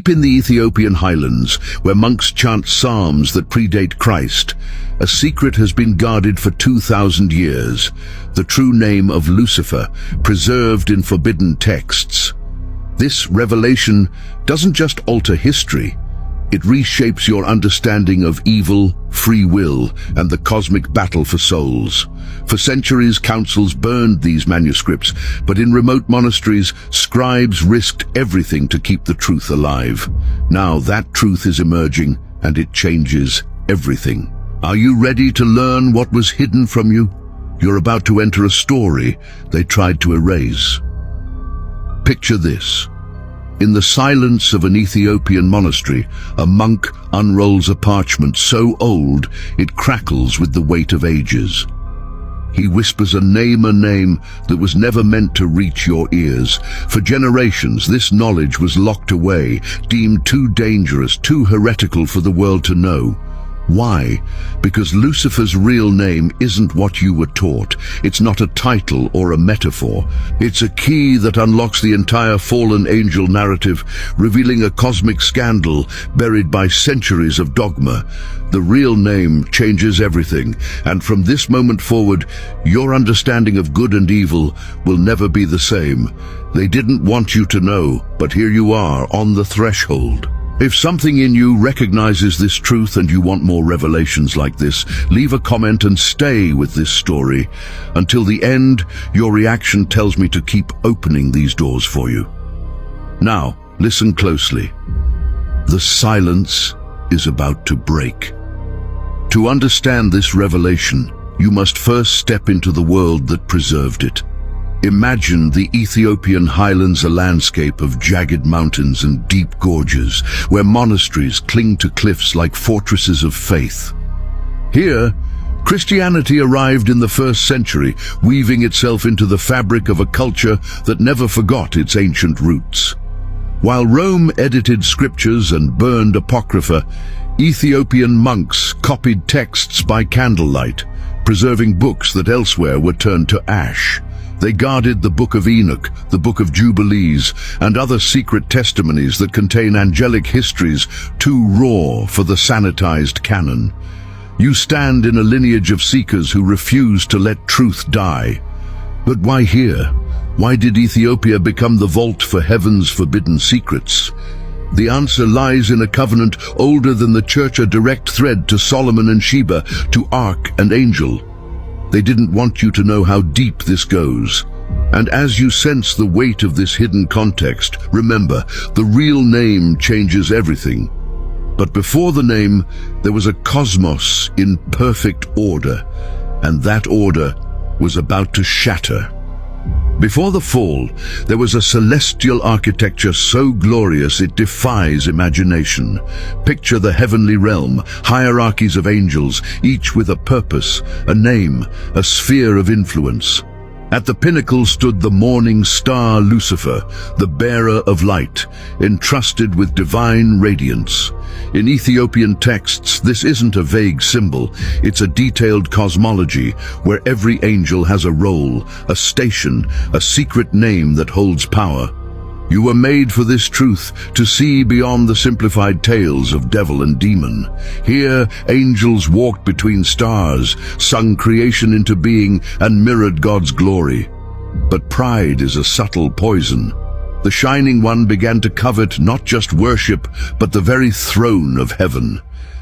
Deep in the Ethiopian highlands, where monks chant psalms that predate Christ, a secret has been guarded for 2,000 years, the true name of Lucifer, preserved in forbidden texts. This revelation doesn't just alter history, it reshapes your understanding of evil, free will, and the cosmic battle for souls. For centuries, councils burned these manuscripts, but in remote monasteries, scribes risked everything to keep the truth alive. Now that truth is emerging, and it changes everything. Are you ready to learn what was hidden from you? You're about to enter a story they tried to erase. Picture this. In the silence of an Ethiopian monastery, a monk unrolls a parchment so old it crackles with the weight of ages. He whispers a name that was never meant to reach your ears. For generations, this knowledge was locked away, deemed too dangerous, too heretical for the world to know. Why? Because Lucifer's real name isn't what you were taught. It's not a title or a metaphor. It's a key that unlocks the entire fallen angel narrative, revealing a cosmic scandal buried by centuries of dogma. The real name changes everything, and from this moment forward, your understanding of good and evil will never be the same. They didn't want you to know, but here you are, on the threshold. If something in you recognizes this truth and you want more revelations like this, leave a comment and stay with this story. Until the end, your reaction tells me to keep opening these doors for you. Now, listen closely. The silence is about to break. To understand this revelation, you must first step into the world that preserved it. Imagine the Ethiopian highlands, a landscape of jagged mountains and deep gorges, where monasteries cling to cliffs like fortresses of faith. Here, Christianity arrived in the 1st century, weaving itself into the fabric of a culture that never forgot its ancient roots. While Rome edited scriptures and burned apocrypha, Ethiopian monks copied texts by candlelight, preserving books that elsewhere were turned to ash. They guarded the Book of Enoch, the Book of Jubilees, and other secret testimonies that contain angelic histories too raw for the sanitized canon. You stand in a lineage of seekers who refuse to let truth die. But why here? Why did Ethiopia become the vault for heaven's forbidden secrets? The answer lies in a covenant older than the church, a direct thread to Solomon and Sheba, to Ark and Angel. They didn't want you to know how deep this goes. And as you sense the weight of this hidden context, remember, the real name changes everything. But before the name, there was a cosmos in perfect order, and that order was about to shatter. Before the fall, there was a celestial architecture so glorious it defies imagination. Picture the heavenly realm, hierarchies of angels, each with a purpose, a name, a sphere of influence. At the pinnacle stood the morning star Lucifer, the bearer of light, entrusted with divine radiance. In Ethiopian texts, this isn't a vague symbol, it's a detailed cosmology where every angel has a role, a station, a secret name that holds power. You were made for this truth, to see beyond the simplified tales of devil and demon. Here, angels walked between stars, sung creation into being, and mirrored God's glory. But pride is a subtle poison. The Shining One began to covet not just worship, but the very throne of heaven.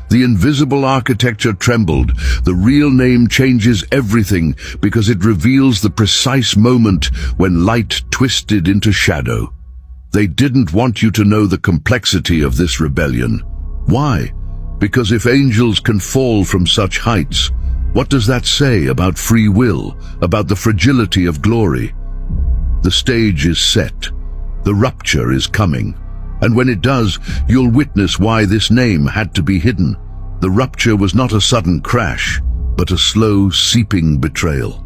The invisible architecture trembled. The real name changes everything because it reveals the precise moment when light twisted into shadow. They didn't want you to know the complexity of this rebellion. Why? Because if angels can fall from such heights, what does that say about free will, about the fragility of glory? The stage is set. The rupture is coming. And when it does, you'll witness why this name had to be hidden. The rupture was not a sudden crash, but a slow, seeping betrayal.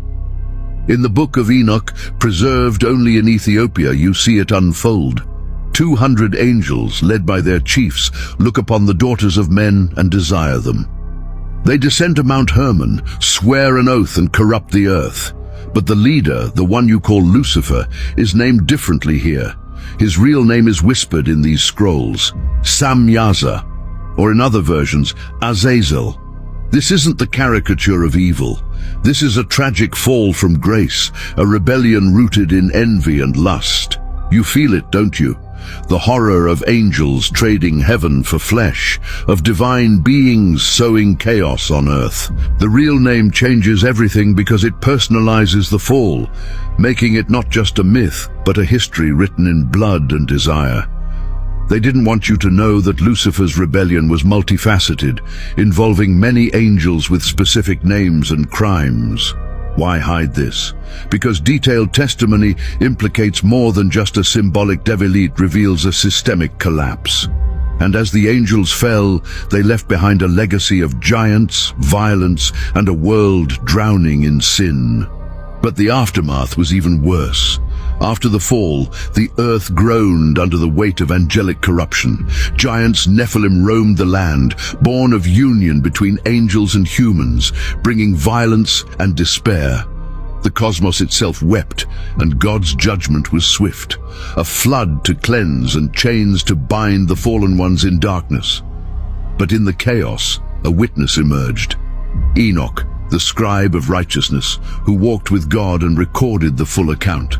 In the Book of Enoch, preserved only in Ethiopia, you see it unfold. 200 angels, led by their chiefs, look upon the daughters of men and desire them. They descend to Mount Hermon, swear an oath and corrupt the earth. But the leader, the one you call Lucifer, is named differently here. His real name is whispered in these scrolls, Samyaza, or in other versions, Azazel. This isn't the caricature of evil. This is a tragic fall from grace, a rebellion rooted in envy and lust. You feel it, don't you? The horror of angels trading heaven for flesh, of divine beings sowing chaos on earth. The real name changes everything because it personalizes the fall, making it not just a myth, but a history written in blood and desire. They didn't want you to know that Lucifer's rebellion was multifaceted, involving many angels with specific names and crimes. Why hide this? Because detailed testimony implicates more than just a symbolic develite reveals a systemic collapse. And as the angels fell, they left behind a legacy of giants, violence, and a world drowning in sin. But the aftermath was even worse. After the fall, the earth groaned under the weight of angelic corruption. Giants Nephilim roamed the land, born of union between angels and humans, bringing violence and despair. The cosmos itself wept, and God's judgment was swift, a flood to cleanse and chains to bind the fallen ones in darkness. But in the chaos, a witness emerged. Enoch, the scribe of righteousness, who walked with God and recorded the full account.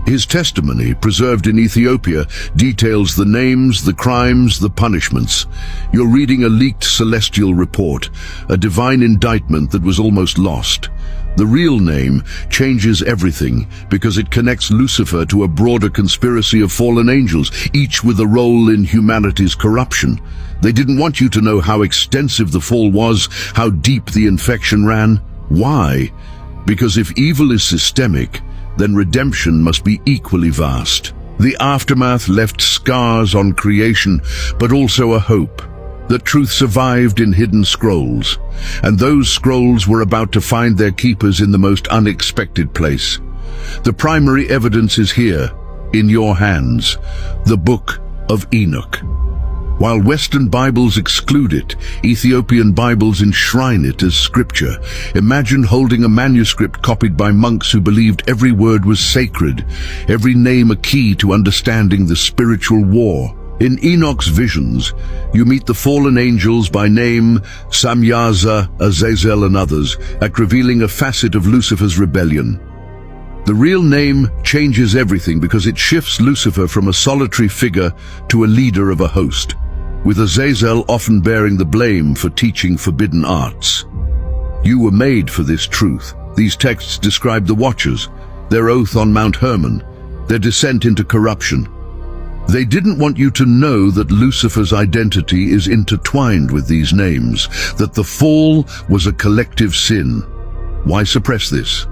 His testimony, preserved in Ethiopia, details the names, the crimes, the punishments. You're reading a leaked celestial report, a divine indictment that was almost lost. The real name changes everything because it connects Lucifer to a broader conspiracy of fallen angels, each with a role in humanity's corruption. They didn't want you to know how extensive the fall was, how deep the infection ran. Why? Because if evil is systemic, then redemption must be equally vast. The aftermath left scars on creation, but also a hope. The truth survived in hidden scrolls, and those scrolls were about to find their keepers in the most unexpected place. The primary evidence is here, in your hands, the Book of Enoch. While Western Bibles exclude it, Ethiopian Bibles enshrine it as scripture. Imagine holding a manuscript copied by monks who believed every word was sacred, every name a key to understanding the spiritual war. In Enoch's visions, you meet the fallen angels by name, Samyaza, Azazel and others, at revealing a facet of Lucifer's rebellion. The real name changes everything because it shifts Lucifer from a solitary figure to a leader of a host, with Azazel often bearing the blame for teaching forbidden arts. You were made for this truth. These texts describe the Watchers, their oath on Mount Hermon, their descent into corruption. They didn't want you to know that Lucifer's identity is intertwined with these names, that the fall was a collective sin. Why suppress this?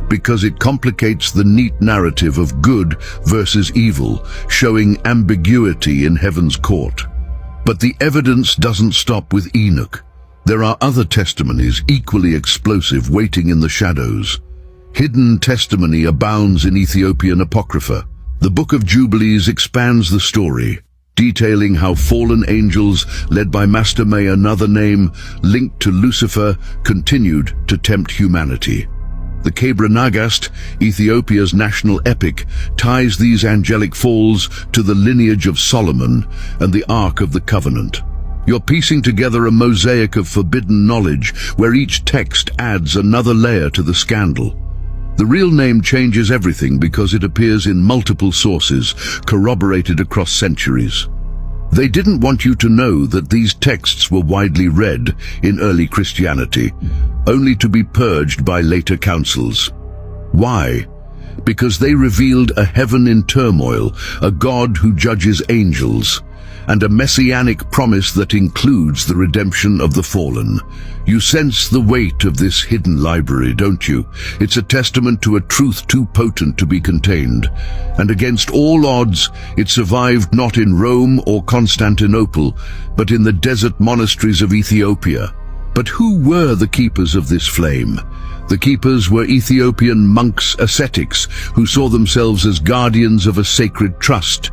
Because it complicates the neat narrative of good versus evil, showing ambiguity in heaven's court. But the evidence doesn't stop with Enoch. There are other testimonies equally explosive waiting in the shadows. Hidden testimony abounds in Ethiopian Apocrypha. The Book of Jubilees expands the story, detailing how fallen angels, led by Master May, another name, linked to Lucifer, continued to tempt humanity. The Kebra Nagast, Ethiopia's national epic, ties these angelic falls to the lineage of Solomon and the Ark of the Covenant. You're piecing together a mosaic of forbidden knowledge where each text adds another layer to the scandal. The real name changes everything because it appears in multiple sources, corroborated across centuries. They didn't want you to know that these texts were widely read in early Christianity, only to be purged by later councils. Why? Because they revealed a heaven in turmoil, a God who judges angels, and a messianic promise that includes the redemption of the fallen. You sense the weight of this hidden library, don't you? It's a testament to a truth too potent to be contained. And against all odds, it survived not in Rome or Constantinople, but in the desert monasteries of Ethiopia. But who were the keepers of this flame? The keepers were Ethiopian monks, ascetics, who saw themselves as guardians of a sacred trust.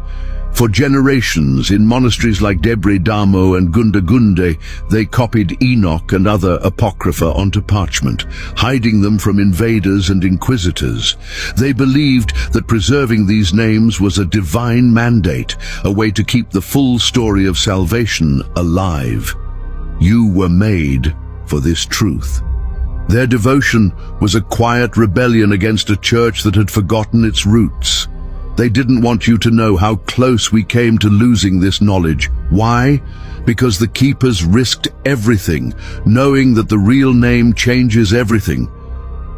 For generations, in monasteries like Debre Damo and Gundagunde, they copied Enoch and other apocrypha onto parchment, hiding them from invaders and inquisitors. They believed that preserving these names was a divine mandate, a way to keep the full story of salvation alive. You were made for this truth. Their devotion was a quiet rebellion against a church that had forgotten its roots. They didn't want you to know how close we came to losing this knowledge. Why? Because the keepers risked everything, knowing that the real name changes everything.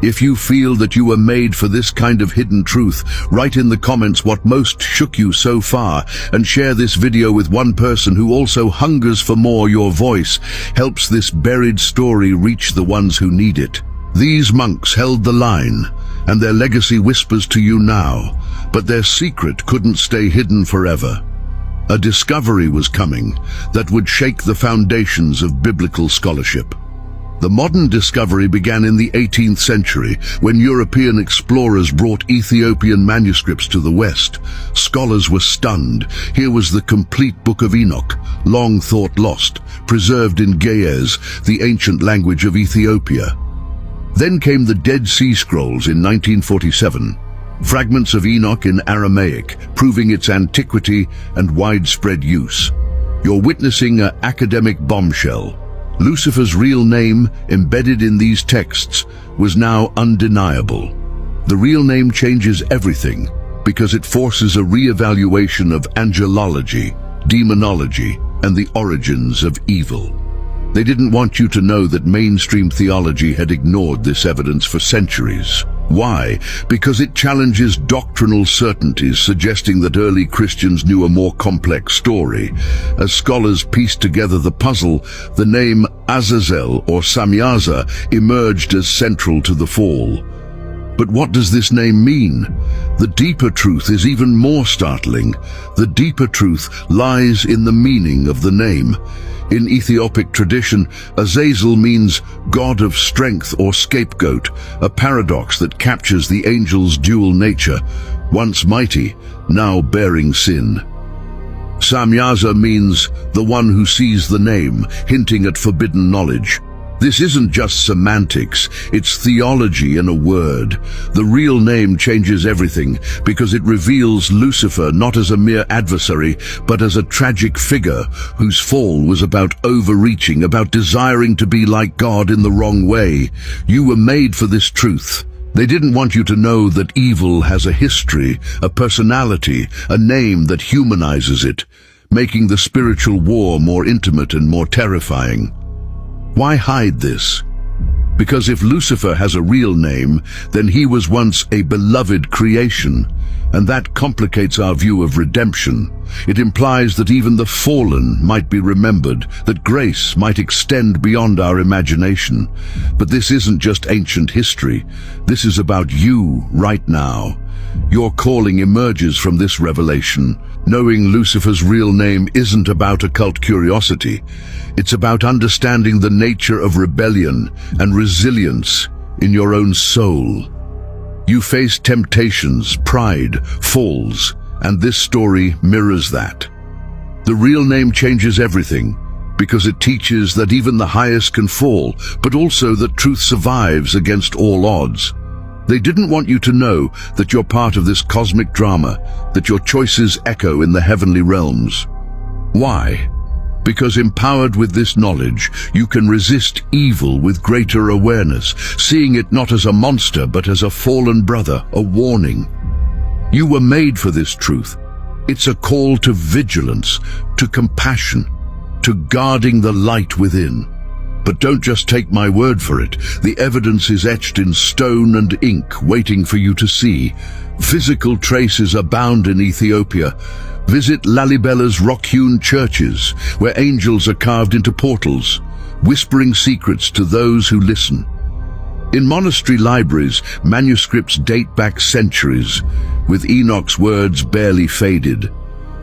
If you feel that you were made for this kind of hidden truth, write in the comments what most shook you so far, and share this video with one person who also hungers for more. Your voice helps this buried story reach the ones who need it. These monks held the line, and their legacy whispers to you now. But their secret couldn't stay hidden forever. A discovery was coming that would shake the foundations of biblical scholarship. The modern discovery began in the 18th century when European explorers brought Ethiopian manuscripts to the West. Scholars were stunned. Here was the complete Book of Enoch, long thought lost, preserved in Ge'ez, the ancient language of Ethiopia. Then came the Dead Sea Scrolls in 1947. Fragments of Enoch in Aramaic, proving its antiquity and widespread use. You're witnessing an academic bombshell. Lucifer's real name, embedded in these texts, was now undeniable. The real name changes everything because it forces a re-evaluation of angelology, demonology, and the origins of evil. They didn't want you to know that mainstream theology had ignored this evidence for centuries. Why? Because it challenges doctrinal certainties, suggesting that early Christians knew a more complex story. As scholars pieced together the puzzle, the name Azazel or Samyaza emerged as central to the fall. But what does this name mean? The deeper truth is even more startling. The deeper truth lies in the meaning of the name. In Ethiopic tradition, Azazel means god of strength or scapegoat, a paradox that captures the angel's dual nature, once mighty, now bearing sin. Samyaza means the one who sees the name, hinting at forbidden knowledge. This isn't just semantics, it's theology in a word. The real name changes everything because it reveals Lucifer not as a mere adversary, but as a tragic figure whose fall was about overreaching, about desiring to be like God in the wrong way. You were made for this truth. They didn't want you to know that evil has a history, a personality, a name that humanizes it, making the spiritual war more intimate and more terrifying. Why hide this? Because if Lucifer has a real name, then he was once a beloved creation, and that complicates our view of redemption. It implies that even the fallen might be remembered, that grace might extend beyond our imagination. But this isn't just ancient history. This is about you right now. Your calling emerges from this revelation. Knowing Lucifer's real name isn't about occult curiosity. It's about understanding the nature of rebellion and resilience in your own soul. You face temptations, pride, falls, and this story mirrors that. The real name changes everything because it teaches that even the highest can fall, but also that truth survives against all odds. They didn't want you to know that you're part of this cosmic drama, that your choices echo in the heavenly realms. Why? Because empowered with this knowledge, you can resist evil with greater awareness, seeing it not as a monster but as a fallen brother, a warning. You were made for this truth. It's a call to vigilance, to compassion, to guarding the light within. But don't just take my word for it. The evidence is etched in stone and ink, waiting for you to see. Physical traces abound in Ethiopia. Visit Lalibella's rock-hewn churches, where angels are carved into portals, whispering secrets to those who listen. In monastery libraries, manuscripts date back centuries, with Enoch's words barely faded.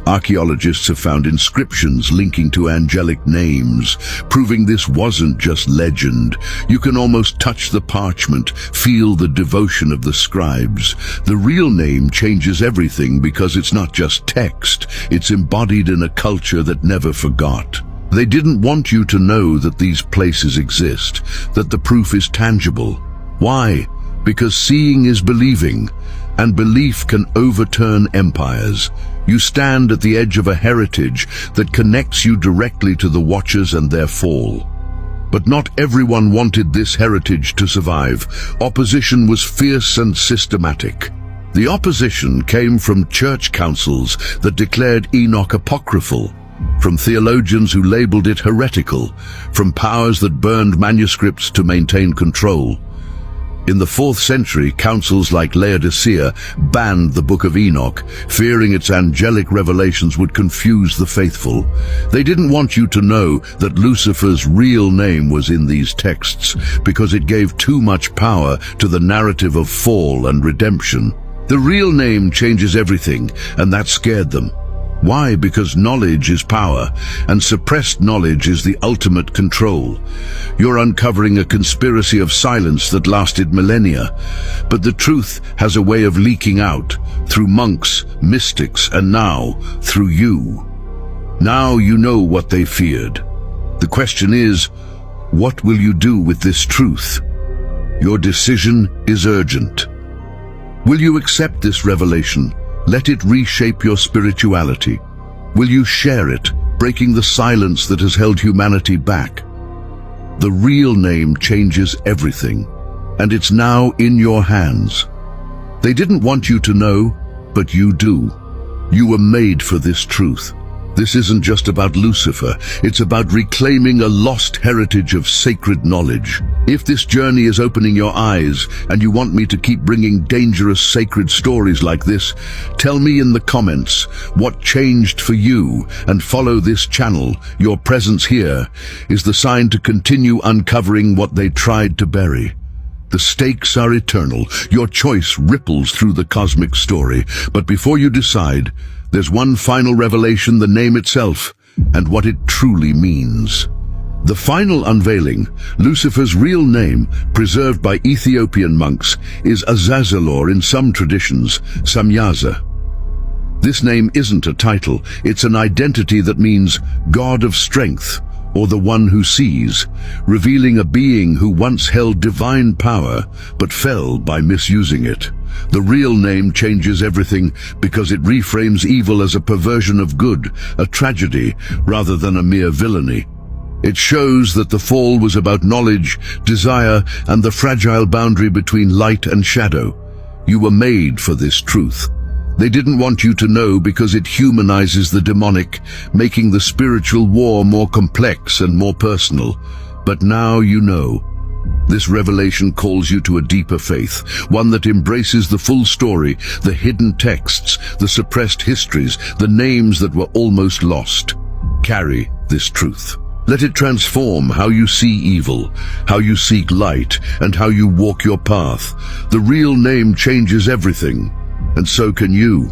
Archaeologists have found inscriptions linking to angelic names, proving this wasn't just legend. You can almost touch the parchment, feel the devotion of the scribes. The real name changes everything because it's not just text, it's embodied in a culture that never forgot. They didn't want you to know that these places exist, that the proof is tangible. Why? Because seeing is believing, and belief can overturn empires. You stand at the edge of a heritage that connects you directly to the Watchers and their fall. But not everyone wanted this heritage to survive. Opposition was fierce and systematic. The opposition came from church councils that declared Enoch apocryphal, from theologians who labeled it heretical, from powers that burned manuscripts to maintain control. In the 4th century, councils like Laodicea banned the Book of Enoch, fearing its angelic revelations would confuse the faithful. They didn't want you to know that Lucifer's real name was in these texts, because it gave too much power to the narrative of fall and redemption. The real name changes everything, and that scared them. Why? Because knowledge is power, and suppressed knowledge is the ultimate control. You're uncovering a conspiracy of silence that lasted millennia, but the truth has a way of leaking out, through monks, mystics, and now, through you. Now you know what they feared. The question is, what will you do with this truth? Your decision is urgent. Will you accept this revelation? Let it reshape your spirituality. Will you share it, breaking the silence that has held humanity back? The real name changes everything, and it's now in your hands. They didn't want you to know, but you do. You were made for this truth. This isn't just about Lucifer, it's about reclaiming a lost heritage of sacred knowledge. If this journey is opening your eyes, and you want me to keep bringing dangerous sacred stories like this, tell me in the comments what changed for you, and follow this channel. Your presence here is the sign to continue uncovering what they tried to bury. The stakes are eternal. Your choice ripples through the cosmic story. But before you decide, there's one final revelation: the name itself, and what it truly means. The final unveiling, Lucifer's real name, preserved by Ethiopian monks, is Azazalor, in some traditions, Samyaza. This name isn't a title, it's an identity that means God of strength, or the one who sees, revealing a being who once held divine power, but fell by misusing it. The real name changes everything because it reframes evil as a perversion of good, a tragedy, rather than a mere villainy. It shows that the fall was about knowledge, desire, and the fragile boundary between light and shadow. You were made for this truth. They didn't want you to know because it humanizes the demonic, making the spiritual war more complex and more personal. But now you know. This revelation calls you to a deeper faith, one that embraces the full story, the hidden texts, the suppressed histories, the names that were almost lost. Carry this truth. Let it transform how you see evil, how you seek light, and how you walk your path. The real name changes everything, and so can you.